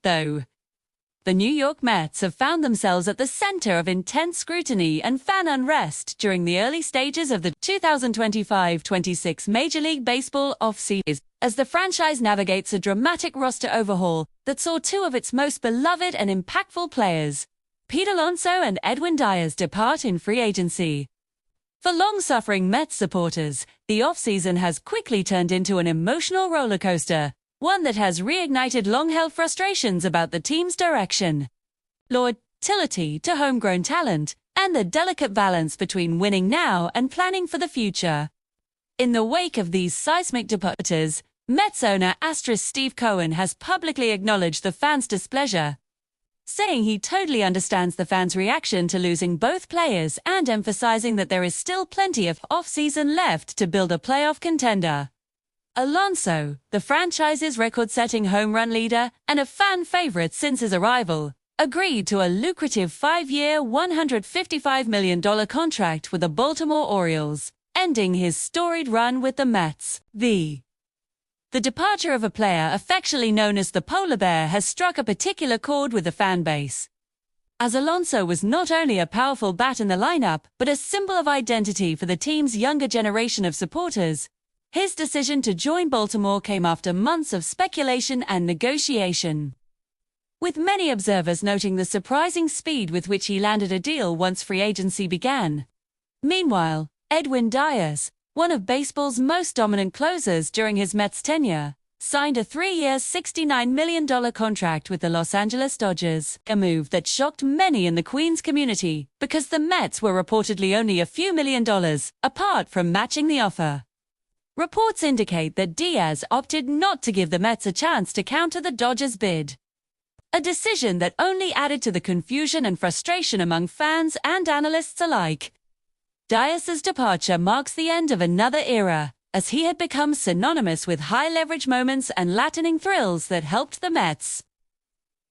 though. The New York Mets have found themselves at the center of intense scrutiny and fan unrest during the early stages of the 2025-26 Major League Baseball offseason, as the franchise navigates a dramatic roster overhaul that saw two of its most beloved and impactful players, Pete Alonso and Edwin Díaz, depart in free agency. For long-suffering Mets supporters, the offseason has quickly turned into an emotional roller coaster, one that has reignited long-held frustrations about the team's direction, loyalty to homegrown talent, and the delicate balance between winning now and planning for the future. In the wake of these seismic departures, Mets owner Steve Cohen has publicly acknowledged the fans' displeasure, saying he totally understands the fans' reaction to losing both players and emphasizing that there is still plenty of off-season left to build a playoff contender. Alonso, the franchise's record-setting home run leader and a fan favorite since his arrival, agreed to a lucrative 5-year, $155 million contract with the Baltimore Orioles, ending his storied run with the Mets. The departure of a player affectionately known as the Polar Bear has struck a particular chord with the fan base, as Alonso was not only a powerful bat in the lineup but a symbol of identity for the team's younger generation of supporters. His decision to join Baltimore came after months of speculation and negotiation, with many observers noting the surprising speed with which he landed a deal once free agency began. Meanwhile, Edwin Díaz, one of baseball's most dominant closers during his Mets tenure, signed a 3-year, $69 million contract with the Los Angeles Dodgers, a move that shocked many in the Queens community because the Mets were reportedly only a few $1 apart from matching the offer. Reports indicate that Díaz opted not to give the Mets a chance to counter the Dodgers' bid, a decision that only added to the confusion and frustration among fans and analysts alike. Díaz's departure marks the end of another era, as he had become synonymous with high-leverage moments and lightning thrills that helped the Mets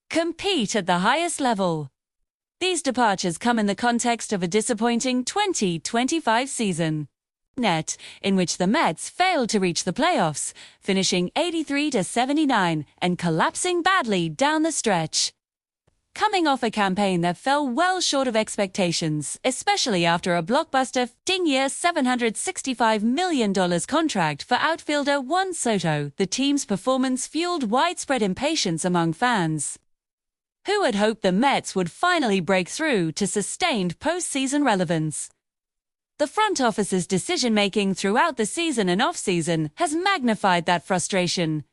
compete at the highest level. These departures come in the context of a disappointing 2025 season, in which the Mets failed to reach the playoffs, finishing 83-79 and collapsing badly down the stretch. Coming off a campaign that fell well short of expectations, especially after a blockbuster 10-year $765 million contract for outfielder Juan Soto, the team's performance fueled widespread impatience among fans, who had hoped the Mets would finally break through to sustained postseason relevance. The front office's decision-making throughout the season and off-season has magnified that frustration,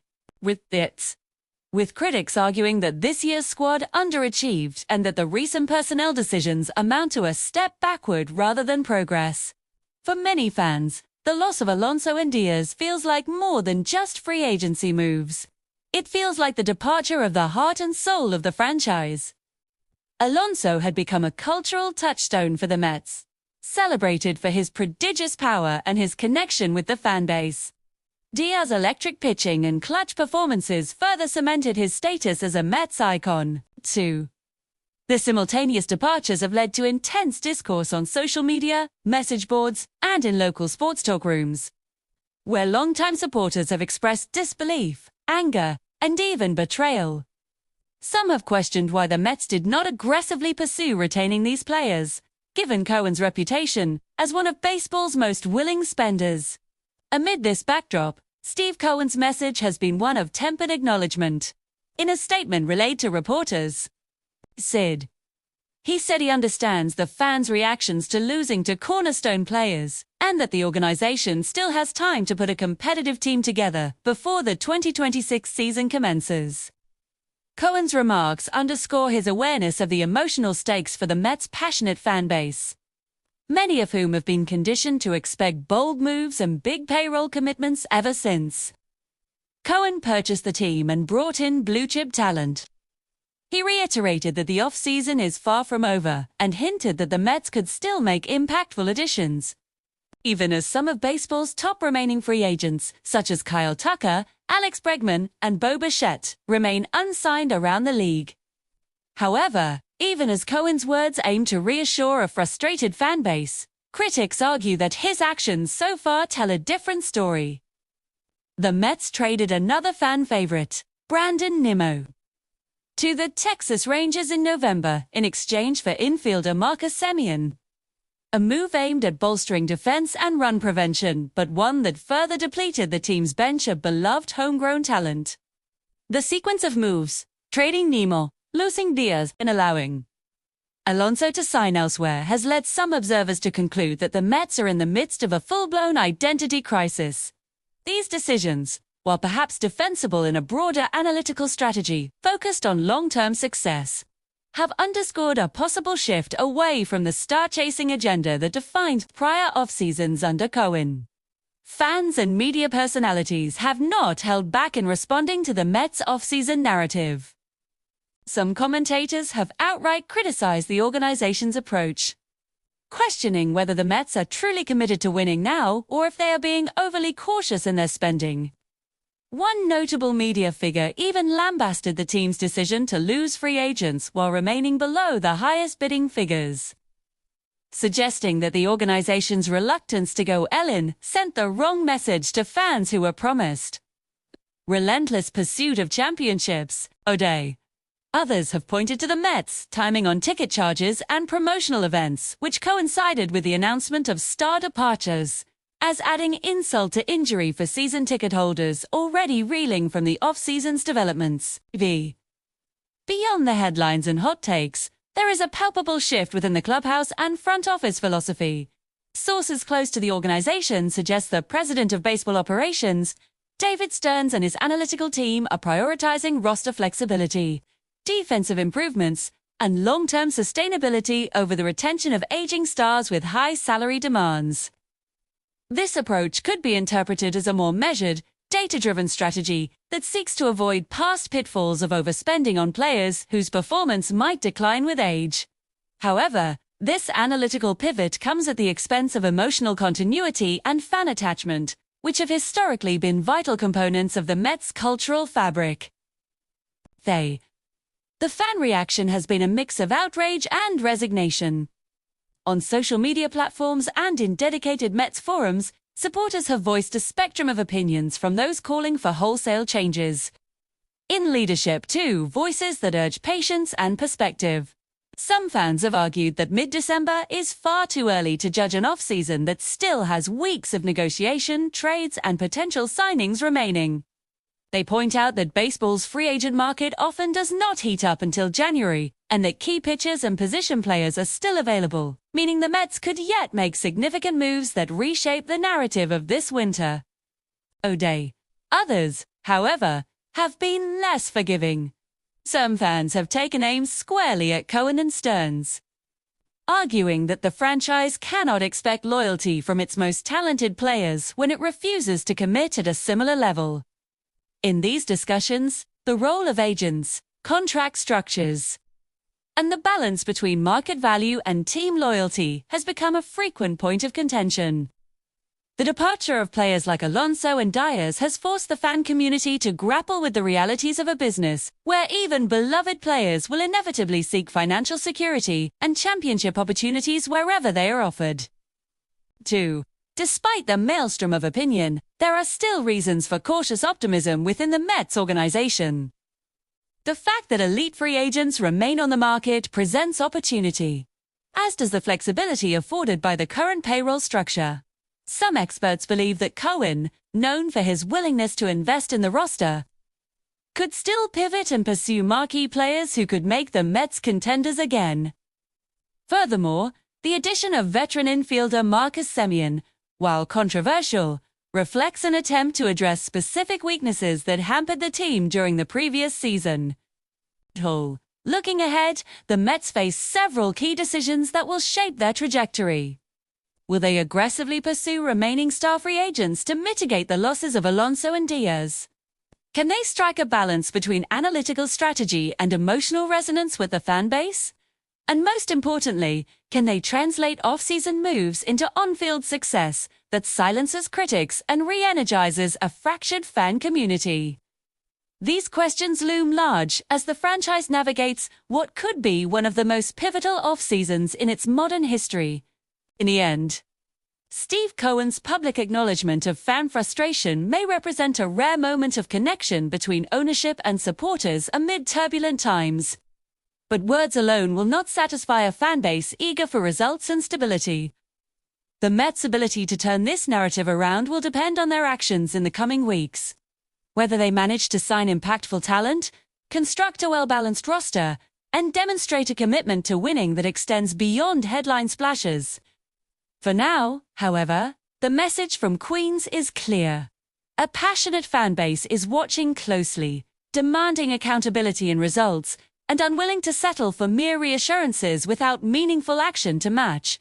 with critics arguing that this year's squad underachieved and that the recent personnel decisions amount to a step backward rather than progress. For many fans, the loss of Alonso and Díaz feels like more than just free agency moves. It feels like the departure of the heart and soul of the franchise. Alonso had become a cultural touchstone for the Mets, celebrated for his prodigious power and his connection with the fan base. Díaz's electric pitching and clutch performances further cemented his status as a Mets icon, too. The simultaneous departures have led to intense discourse on social media, message boards, and in local sports talk rooms, where longtime supporters have expressed disbelief, anger, and even betrayal. Some have questioned why the Mets did not aggressively pursue retaining these players, given Cohen's reputation as one of baseball's most willing spenders. Amid this backdrop, Steve Cohen's message has been one of tempered acknowledgement. In a statement relayed to reporters, he said he understands the fans' reactions to losing to cornerstone players, and that the organization still has time to put a competitive team together before the 2026 season commences. Cohen's remarks underscore his awareness of the emotional stakes for the Mets' passionate fan base, many of whom have been conditioned to expect bold moves and big payroll commitments ever since Cohen purchased the team and brought in blue-chip talent. He reiterated that the offseason is far from over and hinted that the Mets could still make impactful additions, even as some of baseball's top remaining free agents, such as Kyle Tucker, Alex Bregman, and Bo Bichette, remain unsigned around the league. However, even as Cohen's words aim to reassure a frustrated fan base, critics argue that his actions so far tell a different story. The Mets traded another fan favorite, Brandon Nimmo, to the Texas Rangers in November in exchange for infielder Marcus Semien. A move aimed at bolstering defense and run prevention, but one that further depleted the team's bench of beloved homegrown talent. The sequence of moves, trading Nemo, losing Díaz, and allowing Alonso to sign elsewhere has led some observers to conclude that the Mets are in the midst of a full-blown identity crisis. These decisions, while perhaps defensible in a broader analytical strategy focused on long-term success, have underscored a possible shift away from the star-chasing agenda that defined prior off-seasons under Cohen. Fans and media personalities have not held back in responding to the Mets' off-season narrative. Some commentators have outright criticized the organization's approach, questioning whether the Mets are truly committed to winning now or if they are being overly cautious in their spending. One notable media figure even lambasted the team's decision to lose free agents while remaining below the highest bidding figures, suggesting that the organization's reluctance to go all-in sent the wrong message to fans who were promised relentless pursuit of championships. O'Day. Others have pointed to the Mets' timing on ticket charges and promotional events, which coincided with the announcement of star departures, as adding insult to injury for season ticket holders already reeling from the off-season's developments. Beyond the headlines and hot takes, there is a palpable shift within the clubhouse and front office philosophy. Sources close to the organization suggest the president of baseball operations, David Stearns, and his analytical team are prioritizing roster flexibility, defensive improvements, and long-term sustainability over the retention of aging stars with high salary demands. This approach could be interpreted as a more measured, data-driven strategy that seeks to avoid past pitfalls of overspending on players whose performance might decline with age. However, this analytical pivot comes at the expense of emotional continuity and fan attachment, which have historically been vital components of the Mets' cultural fabric. The fan reaction has been a mix of outrage and resignation. On social media platforms and in dedicated Mets forums, supporters have voiced a spectrum of opinions, from those calling for wholesale changes. In leadership, too, voices that urge patience and perspective. Some fans have argued that mid-December is far too early to judge an off-season that still has weeks of negotiation, trades, and potential signings remaining. They point out that baseball's free agent market often does not heat up until January, and that key pitchers and position players are still available, meaning the Mets could yet make significant moves that reshape the narrative of this winter. O'Day. Others, however, have been less forgiving. Some fans have taken aim squarely at Cohen and Stearns, arguing that the franchise cannot expect loyalty from its most talented players when it refuses to commit at a similar level. In these discussions, the role of agents, contract structures, and the balance between market value and team loyalty has become a frequent point of contention. The departure of players like Alonso and Díaz has forced the fan community to grapple with the realities of a business where even beloved players will inevitably seek financial security and championship opportunities wherever they are offered. 2. Despite the maelstrom of opinion, there are still reasons for cautious optimism within the Mets organization. The fact that elite free agents remain on the market presents opportunity, as does the flexibility afforded by the current payroll structure. Some experts believe that Cohen, known for his willingness to invest in the roster, could still pivot and pursue marquee players who could make the Mets contenders again. Furthermore, the addition of veteran infielder Marcus Semien, while controversial, reflects an attempt to address specific weaknesses that hampered the team during the previous season. Looking ahead, the Mets face several key decisions that will shape their trajectory. Will they aggressively pursue remaining star free agents to mitigate the losses of Alonso and Díaz? Can they strike a balance between analytical strategy and emotional resonance with the fan base? And most importantly, can they translate off-season moves into on-field success that silences critics and re-energizes a fractured fan community? These questions loom large as the franchise navigates what could be one of the most pivotal off-seasons in its modern history. In the end, Steve Cohen's public acknowledgement of fan frustration may represent a rare moment of connection between ownership and supporters amid turbulent times. But words alone will not satisfy a fanbase eager for results and stability. The Mets' ability to turn this narrative around will depend on their actions in the coming weeks. Whether they manage to sign impactful talent, construct a well-balanced roster, and demonstrate a commitment to winning that extends beyond headline splashes. For now, however, the message from Queens is clear. A passionate fanbase is watching closely, demanding accountability and results, and unwilling to settle for mere reassurances without meaningful action to match.